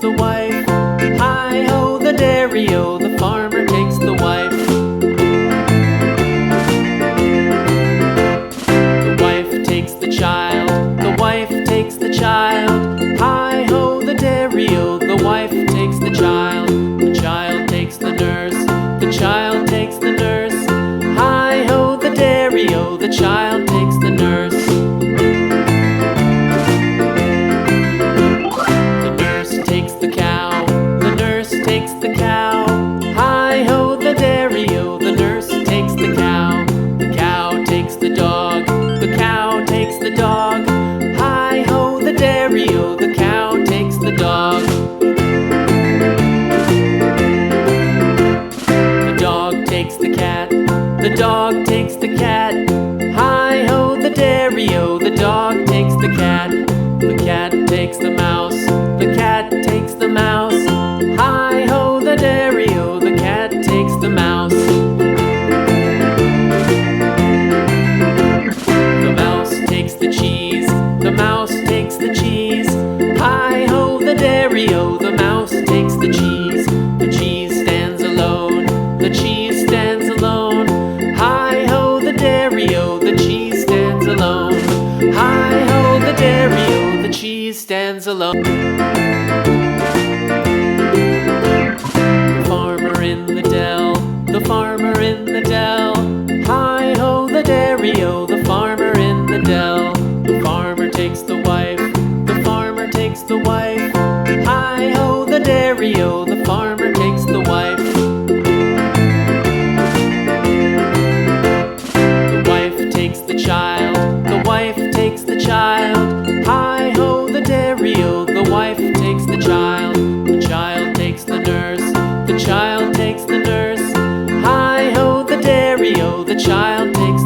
the wife. Hi-ho, the dairy-o, the farmer takes the wife. The wife takes the child, the wife takes the child. Hi-ho, the dairy-o, the wife takes the child. The child takes the nurse, the child takes the nurse. Hi-ho, the dairy-o, the child takes the nurse. The nurse takes the cow, the nurse takes the cow. Hi-ho, the dairy-o, the nurse takes the cow. The cow takes the dog, the cow takes the dog. Hi-ho, the dairy-o, the cow takes the dog. The dog takes the cat, the dog takes the cat. Hi-ho, the dairy-o, the dog takes the cat. The cat takes the mouse, the cat takes the mouse. Hi-ho, the dairy-o, the cat takes the mouse. The mouse takes the cheese, the mouse takes the cheese. Hi-ho, the dairy-o, the mouse takes the cheese. The cheese stands alone, the cheese stands alone. Hi-ho, the dairy-o, the cheese stands alone. Hi-ho, the dairy-o, the cheese stands alone. The farmer in the dell, the farmer in the dell. Hi-ho, the dairy-o, the farmer in the dell. The farmer takes the wife, the farmer takes the wife. Hi-ho, the dairy-o, the farmer takes the wife. The wife takes the child, the wife takes the child. Hi-ho, the dairy-o, the wife takes the child. The child takes the nurse, the child takes the nurse. Hi-ho, the dairy-o, the child takes